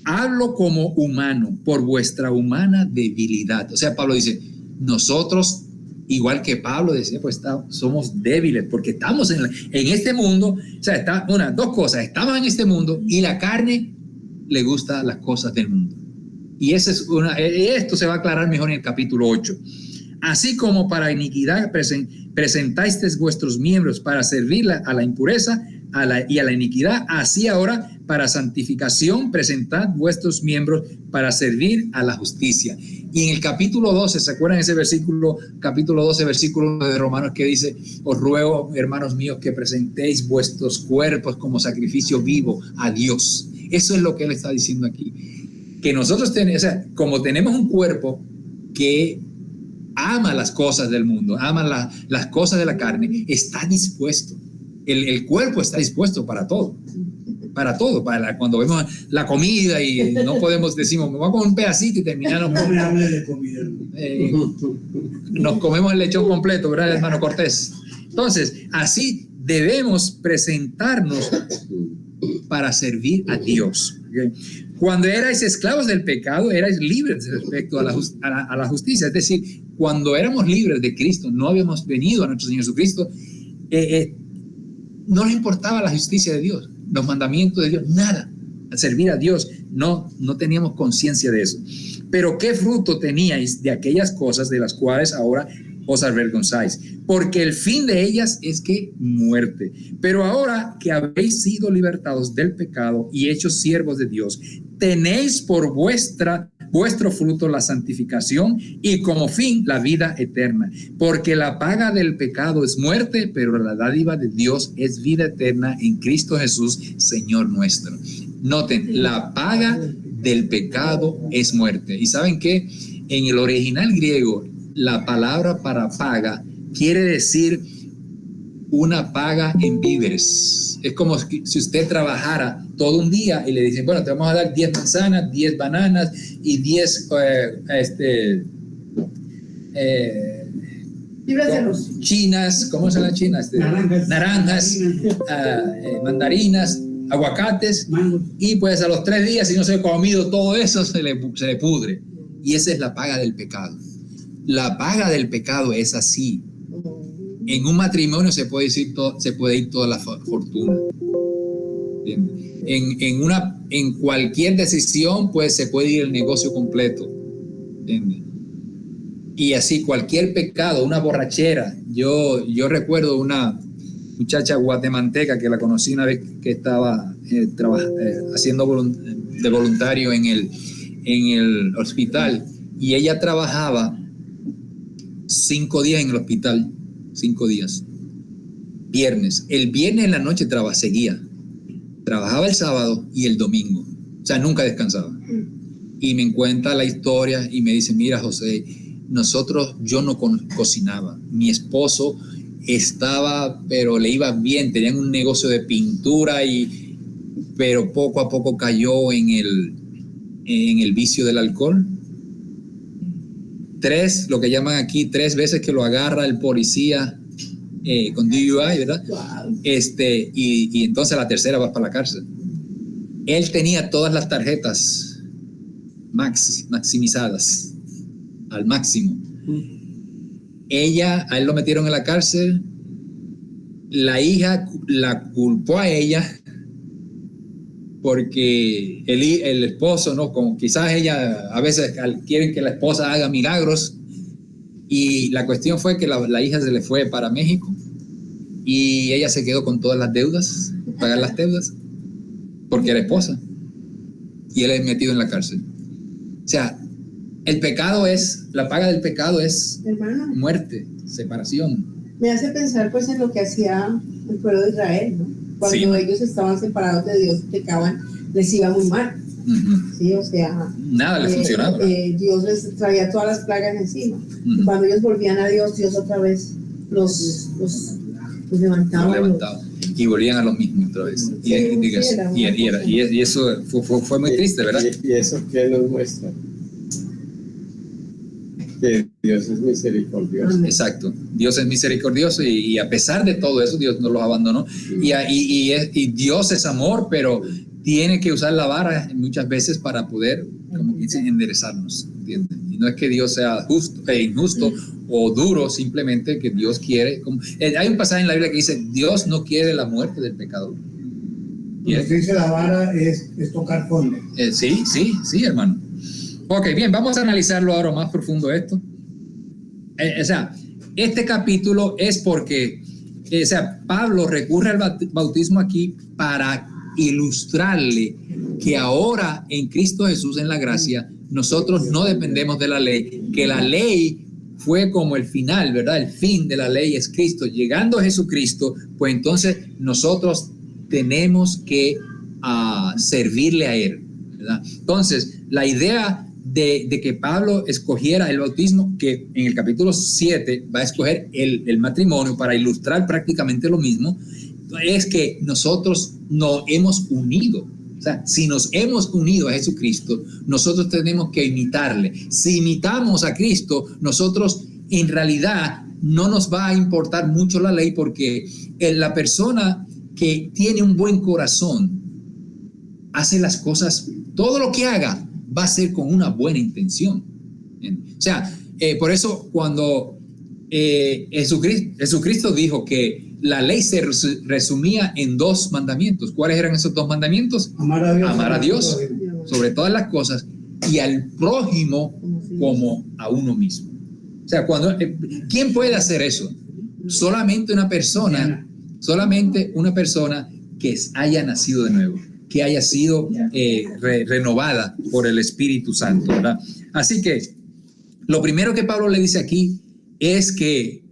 Hablo como humano por vuestra humana debilidad. O sea, Pablo dice, nosotros, igual que Pablo decía, pues somos débiles porque estamos en este mundo. O sea, dos cosas, estamos en este mundo y la carne le gusta las cosas del mundo. Y esto se va a aclarar mejor en el capítulo 8. Así como para iniquidad presentáis vuestros miembros para servir a la impureza y a la iniquidad, así ahora para santificación presentad vuestros miembros para servir a la justicia. Y en el capítulo 12, ¿se acuerdan ese versículo, capítulo 12, versículo de Romanos, que dice, os ruego, hermanos míos, que presentéis vuestros cuerpos como sacrificio vivo a Dios? Eso es lo que él está diciendo aquí. Que nosotros tenemos, o sea, como tenemos un cuerpo que ama las cosas del mundo, ama las cosas de la carne, está dispuesto. El cuerpo está dispuesto para todo. Para todo, para cuando vemos la comida y no podemos, decimos, me voy a comer un pedacito y terminamos. No me hables de comida. Nos comemos el lechón completo, ¿verdad, hermano Cortés? Entonces, así debemos presentarnos para servir a Dios. ¿Okay? Cuando erais esclavos del pecado, erais libres respecto a la justicia. Es decir, cuando éramos libres de Cristo, no habíamos venido a nuestro Señor Jesucristo, no nos importaba la justicia de Dios, los mandamientos de Dios, nada. Al servir a Dios no teníamos conciencia de eso. Pero ¿qué fruto teníais de aquellas cosas de las cuales ahora os avergonzáis? Porque el fin de ellas es que muerte. Pero ahora que habéis sido libertados del pecado y hechos siervos de Dios, tenéis por vuestro fruto la santificación y como fin la vida eterna. Porque la paga del pecado es muerte, pero la dádiva de Dios es vida eterna en Cristo Jesús, Señor nuestro. Noten, la paga del pecado es muerte. ¿Y saben qué? En el original griego, la palabra para paga quiere decir una paga en víveres. Es como si usted trabajara todo un día y le dicen, bueno, te vamos a dar 10 manzanas, 10 bananas y 10 chinas, ¿cómo son las chinas? Naranjas, mandarinas, aguacates, y pues a los 3 días, si no se ha comido todo eso, se le pudre. Y esa es la paga del pecado. La paga del pecado es así. En un matrimonio se puede ir toda la fortuna. En cualquier decisión, pues se puede ir el negocio completo. ¿Entiendes? Y así cualquier pecado, una borrachera. Yo recuerdo una muchacha guatemalteca que la conocí una vez que estaba haciendo de voluntario en el hospital, y ella trabajaba 5 días en el hospital, 5 días, viernes. El viernes en la noche seguía, trabajaba el sábado y el domingo, o sea, nunca descansaba. Y me cuenta la historia y me dice, mira, José, yo no cocinaba, mi esposo estaba, pero le iba bien, tenían un negocio de pintura, pero poco a poco cayó en el vicio del alcohol. 3, lo que llaman aquí, 3 veces que lo agarra el policía con DUI, ¿verdad? Wow. Y entonces la tercera va para la cárcel. Él tenía todas las tarjetas maximizadas al máximo. A él lo metieron en la cárcel. La hija la culpó a ella porque el esposo, ¿no? Como quizás ella a veces quieren que la esposa haga milagros, y la cuestión fue que la hija se le fue para México y ella se quedó con todas las deudas, pagar las deudas, porque era esposa, y él es metido en la cárcel. O sea, la paga del pecado es, hermano, muerte, separación. Me hace pensar pues en lo que hacía el pueblo de Israel, ¿no? Cuando ellos estaban separados de Dios, pecaban, les iba muy mal. Uh-huh. Sí, o sea, nada les funcionaba. Dios les traía todas las plagas encima. Uh-huh. Y cuando ellos volvían a Dios, Dios otra vez los levantaba. Y volvían a lo mismo otra vez. Sí, y eso fue muy triste, ¿verdad? ¿Y eso qué nos muestra? Que Dios es misericordioso. Exacto, Dios es misericordioso, y a pesar de todo eso, Dios no los abandonó. Y Dios es amor, pero tiene que usar la vara muchas veces para poder, como dicen, enderezarnos, ¿entiendes? Y no es que Dios sea injusto o duro, simplemente que Dios quiere. Hay un pasaje en la Biblia que dice, Dios no quiere la muerte del pecador. Lo que dice la vara es tocar fondo. Sí, hermano. Ok, bien, vamos a analizarlo ahora más profundo esto. Este capítulo es porque, Pablo recurre al bautismo aquí para ilustrarle que ahora en Cristo Jesús, en la gracia, nosotros no dependemos de la ley, que la ley fue como el final, ¿verdad? El fin de la ley es Cristo. Llegando a Jesucristo, pues entonces nosotros tenemos que servirle a Él, ¿verdad? Entonces, la idea de que Pablo escogiera el bautismo, que en el capítulo 7 va a escoger el matrimonio para ilustrar prácticamente lo mismo, es que nosotros nos hemos unido. O sea, si nos hemos unido a Jesucristo, nosotros tenemos que imitarle. Si imitamos a Cristo, nosotros en realidad no nos va a importar mucho la ley, porque la persona que tiene un buen corazón hace las cosas, todo lo que haga va a ser con una buena intención. O sea, por eso cuando Jesucristo dijo que la ley se resumía en 2 mandamientos. ¿Cuáles eran esos 2 mandamientos? Amar a Dios sobre todas las cosas, y al prójimo como a uno mismo. O sea, ¿quién puede hacer eso? Solamente una persona que haya nacido de nuevo, que haya sido renovada por el Espíritu Santo, ¿verdad? Así que lo primero que Pablo le dice aquí es que,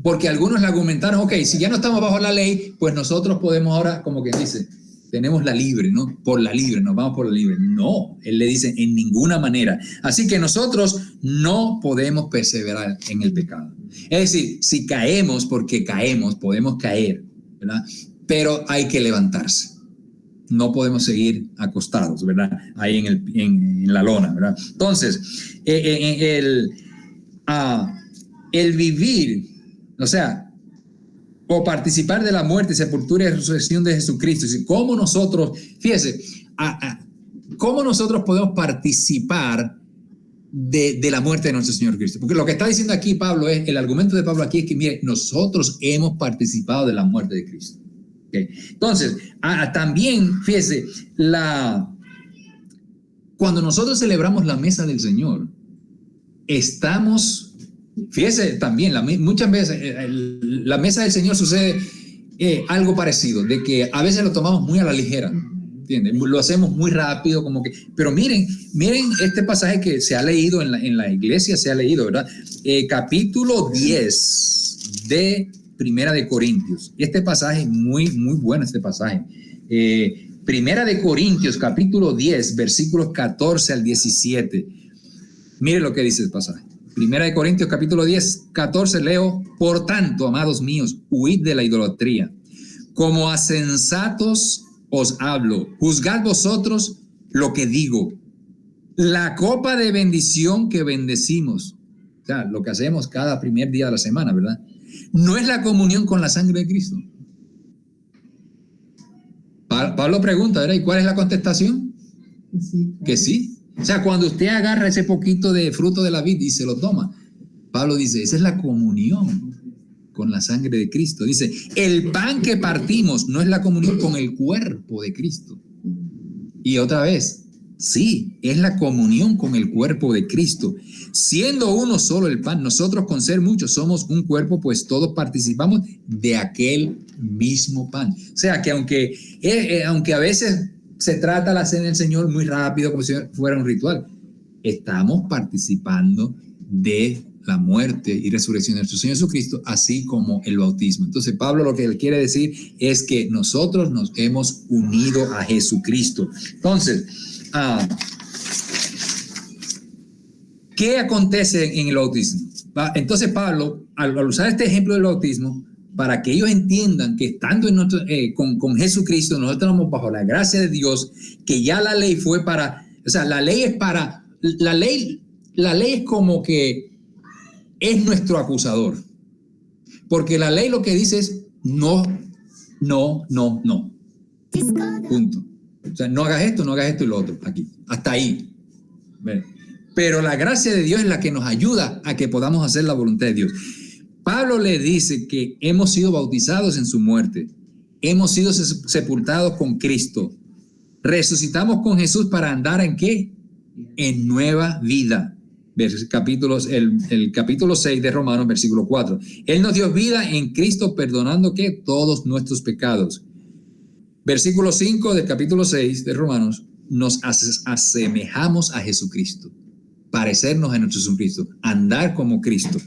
porque algunos le argumentaron, ok, si ya no estamos bajo la ley, pues nosotros podemos ahora, como que dice, tenemos la libre, ¿no? Por la libre, nos vamos por la libre. No, él le dice en ninguna manera. Así que nosotros no podemos perseverar en el pecado. Es decir, si caemos, porque caemos, podemos caer, ¿verdad? Pero hay que levantarse. No podemos seguir acostados, ¿verdad? Ahí en la lona, ¿verdad? Entonces, el vivir, o sea, o participar de la muerte, sepultura y resurrección de Jesucristo. ¿Cómo nosotros, fíjese, cómo nosotros podemos participar de la muerte de nuestro Señor Cristo? Porque lo que está diciendo aquí Pablo el argumento de Pablo aquí es que, mire, nosotros hemos participado de la muerte de Cristo. Okay. Entonces, también, fíjese, cuando nosotros celebramos la mesa del Señor, estamos, fíjese también, muchas veces la mesa del Señor sucede algo parecido, de que a veces lo tomamos muy a la ligera, ¿entiendes? Lo hacemos muy rápido, como que, pero miren este pasaje que se ha leído en la iglesia, se ha leído, ¿verdad? Capítulo 10 de Primera de Corintios. Este pasaje es muy, muy bueno, este pasaje. Primera de Corintios, capítulo 10, versículos 14 al 17. Mire lo que dice el pasaje. Primera de Corintios, capítulo 10, 14, leo: por tanto, amados míos, huid de la idolatría. Como a sensatos os hablo, juzgad vosotros lo que digo. La copa de bendición que bendecimos, o sea, lo que hacemos cada primer día de la semana, ¿verdad? ¿No es la comunión con la sangre de Cristo? Pablo pregunta, ¿verdad? ¿Y cuál es la contestación? Sí, claro. Que sí. O sea, cuando usted agarra ese poquito de fruto de la vid y se lo toma, Pablo dice, esa es la comunión con la sangre de Cristo. Dice, el pan que partimos no es la comunión con el cuerpo de Cristo. Y otra vez, sí, es la comunión con el cuerpo de Cristo. Siendo uno solo el pan, nosotros con ser muchos somos un cuerpo, pues todos participamos de aquel mismo pan. O sea, que aunque a veces se trata la cena del Señor muy rápido, como si fuera un ritual, estamos participando de la muerte y resurrección de nuestro Señor Jesucristo, así como el bautismo. Entonces, Pablo lo que él quiere decir es que nosotros nos hemos unido a Jesucristo. Entonces, ¿qué acontece en el bautismo? Entonces Pablo, al usar este ejemplo del bautismo, para que ellos entiendan que estando con Jesucristo, nosotros estamos bajo la gracia de Dios, que ya la ley fue para, o sea, la ley es como que es nuestro acusador, porque la ley lo que dice es no, punto. O sea, no hagas esto y lo otro, aquí, hasta ahí. Pero la gracia de Dios es la que nos ayuda a que podamos hacer la voluntad de Dios. Pablo le dice que hemos sido bautizados en su muerte, hemos sido sepultados con Cristo, resucitamos con Jesús para andar ¿en qué? En nueva vida. El capítulo 6 de Romanos, versículo 4. Él nos dio vida en Cristo, perdonando ¿qué? Todos nuestros pecados. Versículo 5 del capítulo 6 de Romanos, nos asemejamos a Jesucristo, parecernos a nuestro Jesucristo, andar como Cristo.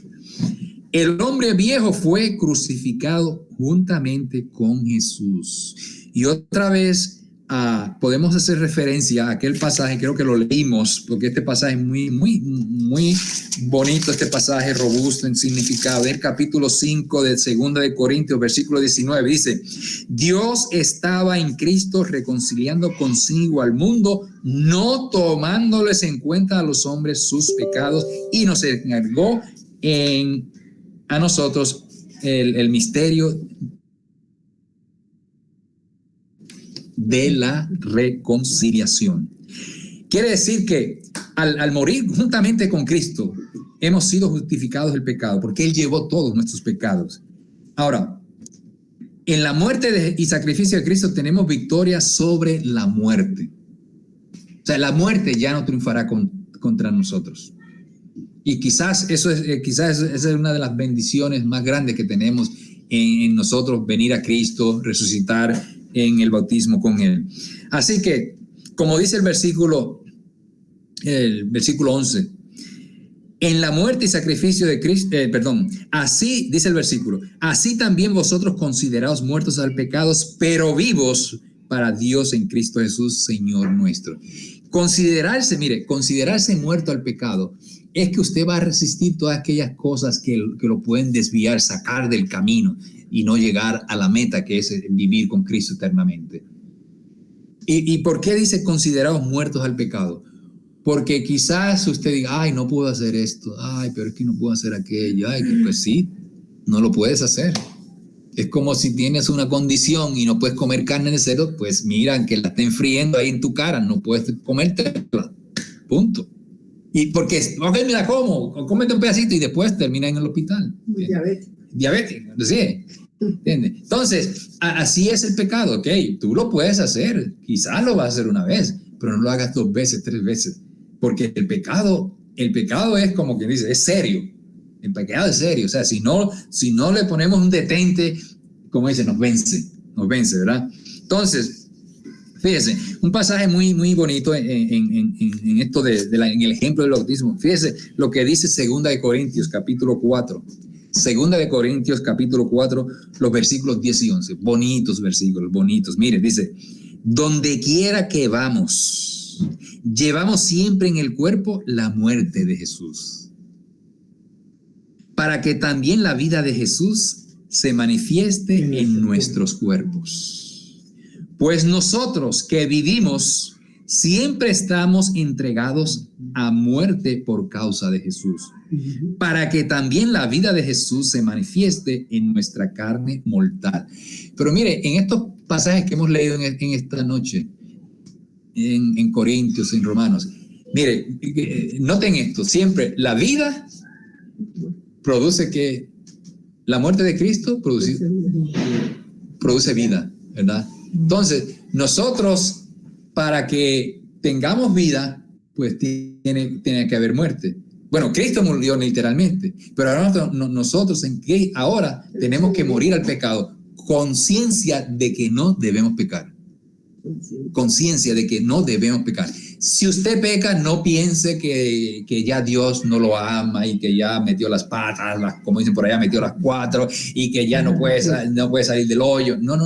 El hombre viejo fue crucificado juntamente con Jesús. Y otra vez podemos hacer referencia a aquel pasaje, creo que lo leímos, porque este pasaje es muy, muy, muy bonito, este pasaje robusto en significado. El capítulo 5 de 2 de Corintios, versículo 19, dice, Dios estaba en Cristo reconciliando consigo al mundo, no tomándoles en cuenta a los hombres sus pecados, y nos encargó a nosotros el misterio de la reconciliación. Quiere decir que al morir juntamente con Cristo hemos sido justificados del pecado, porque Él llevó todos nuestros pecados. Ahora, en la muerte y sacrificio de Cristo tenemos victoria sobre la muerte. O sea, la muerte ya no triunfará contra nosotros. Y quizás esa es una de las bendiciones más grandes que tenemos en nosotros, venir a Cristo, resucitar en el bautismo con Él. Así que, como dice el versículo 11, en la muerte y sacrificio de Cristo, así dice el versículo, así también vosotros consideraos muertos al pecado, pero vivos para Dios en Cristo Jesús, Señor nuestro. Considerarse muerto al pecado es que usted va a resistir todas aquellas cosas que lo pueden desviar, sacar del camino y no llegar a la meta, que es vivir con Cristo eternamente. ¿Y por qué dice considerados muertos al pecado? Porque quizás usted diga, ay, no puedo hacer esto, ay, pero es que no puedo hacer aquello, ay, pues sí, no lo puedes hacer. Es como si tienes una condición y no puedes comer carne de cerdo, pues mira, que la estén friendo ahí en tu cara, no puedes comértela, punto. Y porque, ok, me la como, cómete un pedacito y después termina en el hospital. Diabético, ¿sí? ¿Entiendes? Entonces, así es el pecado, ok, tú lo puedes hacer, quizás lo vas a hacer una vez, pero no lo hagas 2 veces, 3 veces, porque el pecado es como quien dice, es serio, el pecado es serio, o sea, si no le ponemos un detente, como dice, nos vence, ¿verdad? Entonces, fíjese, un pasaje muy, muy bonito en esto en el ejemplo del bautismo, fíjese lo que dice 2 de Corintios, capítulo 4, 2 de Corintios, capítulo 4, los versículos 10 y 11, bonitos versículos, bonitos, mire, dice, donde quiera que vamos, llevamos siempre en el cuerpo la muerte de Jesús, para que también la vida de Jesús se manifieste en nuestros cuerpos. Pues nosotros que vivimos, siempre estamos entregados a muerte por causa de Jesús, para que también la vida de Jesús se manifieste en nuestra carne mortal. Pero mire, en estos pasajes que hemos leído en esta noche, en Corintios, en Romanos, mire, noten esto, siempre la vida produce que la muerte de Cristo produce vida, ¿verdad? Entonces, nosotros, para que tengamos vida, pues tiene que haber muerte. Bueno, Cristo murió literalmente, pero ahora nosotros ahora tenemos que morir al pecado, conciencia de que no debemos pecar. Conciencia de que no debemos pecar. Si usted peca, no piense que ya Dios no lo ama y que ya metió las patas, como dicen por allá, metió las 4 y que ya no puede salir del hoyo. No.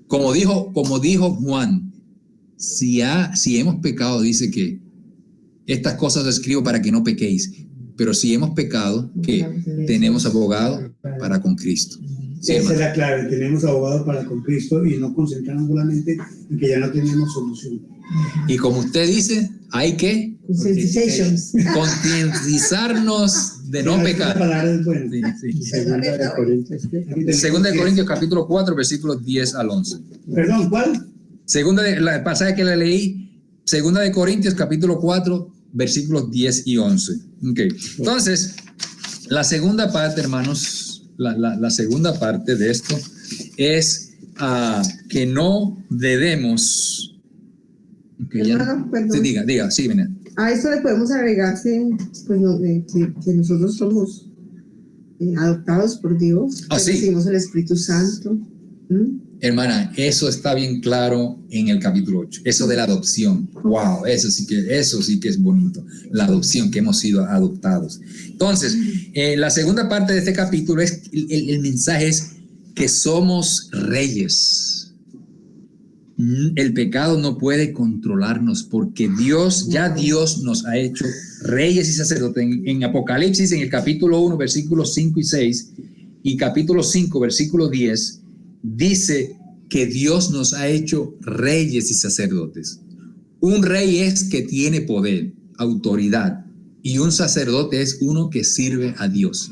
Como dijo Juan, si hemos pecado, dice que estas cosas escribo para que no pequéis. Pero si hemos pecado, ¿qué? Tenemos abogado para con Cristo. Sí, esa es la clave, tenemos abogado para con Cristo y no concentrarnos solamente en que ya no tenemos solución. Y como usted dice, hay que concientizarnos de no pecar. La palabra es buena. Sí. Segunda de Corintios, ¿qué? Segunda de Corintios, capítulo 4, versículos 10 al 11. Perdón, ¿cuál? La pasaje que le leí, Segunda de Corintios, capítulo 4, versículos 10 y 11. Okay. Entonces, la segunda parte, hermanos, la segunda parte de esto es que no debemos... Hermano, perdón. Sí, diga, sí, venga. A eso le podemos agregar que nosotros somos adoptados por Dios, que sí. recibimos el Espíritu Santo. Hermana, eso está bien claro en el capítulo 8, eso de la adopción. Wow, eso sí que es bonito, la adopción, que hemos sido adoptados. Entonces, la segunda parte de este capítulo es el mensaje es que somos reyes. El pecado no puede controlarnos porque Dios nos ha hecho reyes y sacerdotes. En Apocalipsis, en el capítulo 1, versículos 5 y 6, y capítulo 5, versículo 10, dice que Dios nos ha hecho reyes y sacerdotes. Un rey es que tiene poder, autoridad, y un sacerdote es uno que sirve a Dios.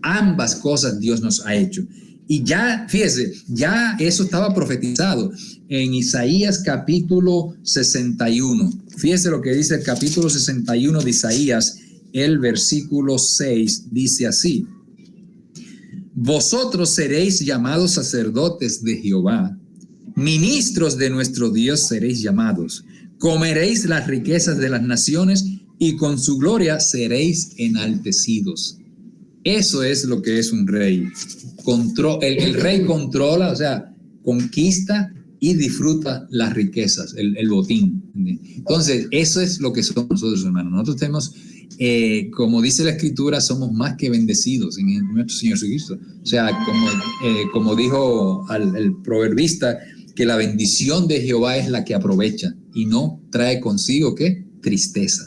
Ambas cosas Dios nos ha hecho. Y ya, fíjese, ya eso estaba profetizado en Isaías capítulo 61. Fíjese lo que dice el capítulo 61 de Isaías, el versículo 6, dice así: vosotros seréis llamados sacerdotes de Jehová, ministros de nuestro Dios seréis llamados, comeréis las riquezas de las naciones y con su gloria seréis enaltecidos. Eso es lo que es un rey. El rey controla, o sea, conquista y disfruta las riquezas, el botín. Entonces, eso es lo que somos nosotros, hermanos. Nosotros tenemos, como dice la Escritura, somos más que bendecidos en nuestro Señor Jesucristo. O sea, como dijo el proverbista, que la bendición de Jehová es la que aprovecha y no trae consigo, ¿qué? Tristeza.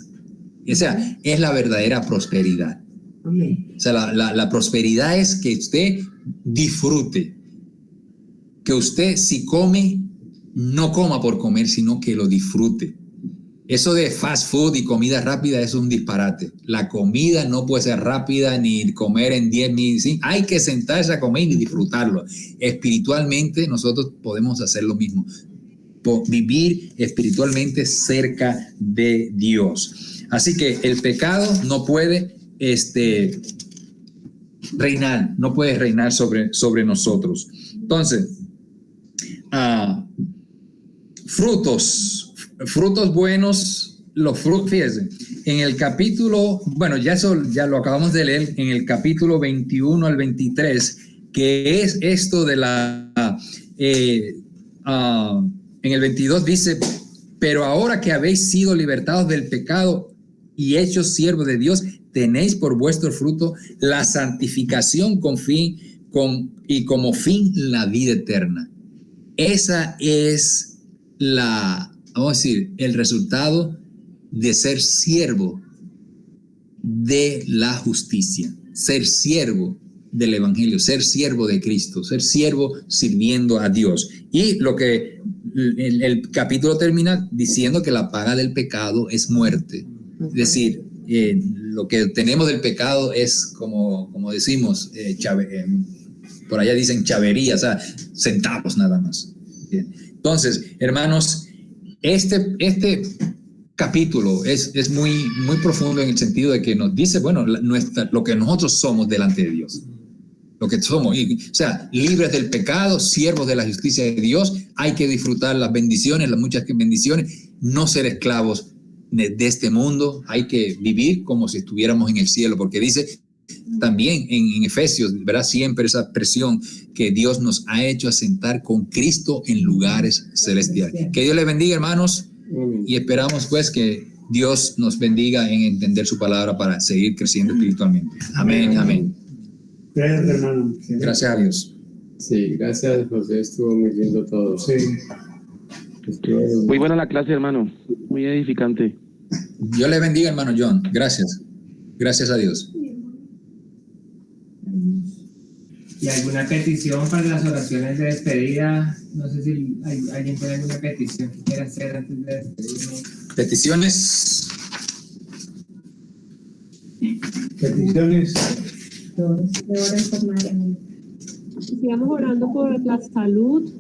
O sea, es la verdadera prosperidad. Amén. O sea, la prosperidad es que usted disfrute, que usted si come, no coma por comer, sino que lo disfrute. Eso de fast food y comida rápida es un disparate. La comida no puede ser rápida ni comer en 10 minutos. ¿Sí? Hay que sentarse a comer y disfrutarlo. Espiritualmente nosotros podemos hacer lo mismo. Vivir espiritualmente cerca de Dios. Así que el pecado no puede reinar, no puede reinar sobre nosotros. Entonces, frutos buenos, los frutos, fíjense, en el capítulo, bueno, ya lo acabamos de leer, en el capítulo 21 al 23, que es esto de en el 22 dice, pero ahora que habéis sido libertados del pecado y hechos siervos de Dios, tenéis por vuestro fruto la santificación y como fin la vida eterna. Esa es vamos a decir, el resultado de ser siervo de la justicia, ser siervo del evangelio, ser siervo de Cristo, ser siervo sirviendo a Dios. Y lo que el capítulo termina diciendo que la paga del pecado es muerte. Es decir, lo que tenemos del pecado es como decimos, por allá dicen chavería, o sea, centavos nada más. Bien. Entonces, hermanos, este capítulo es muy, muy profundo en el sentido de que nos dice, bueno, lo que nosotros somos delante de Dios. Lo que somos, o sea, libres del pecado, siervos de la justicia de Dios, hay que disfrutar las bendiciones, las muchas bendiciones, no ser esclavos de este mundo, hay que vivir como si estuviéramos en el cielo, porque dice también en Efesios, ¿verdad? Siempre esa expresión que Dios nos ha hecho asentar con Cristo en lugares celestiales. Que Dios les bendiga, hermanos, y esperamos pues que Dios nos bendiga en entender su palabra para seguir creciendo espiritualmente. Amén, amén. Gracias, hermano. Gracias a Dios. Sí, gracias, José. Estuvo muy lindo todo. Sí. Muy buena la clase, hermano. Muy edificante. Dios le bendiga, hermano John. Gracias. Gracias a Dios. ¿Y alguna petición para las oraciones de despedida? No sé si alguien tiene alguna petición que quiera hacer antes de despedirnos. Peticiones. Peticiones. De oren por María. Sigamos orando por la salud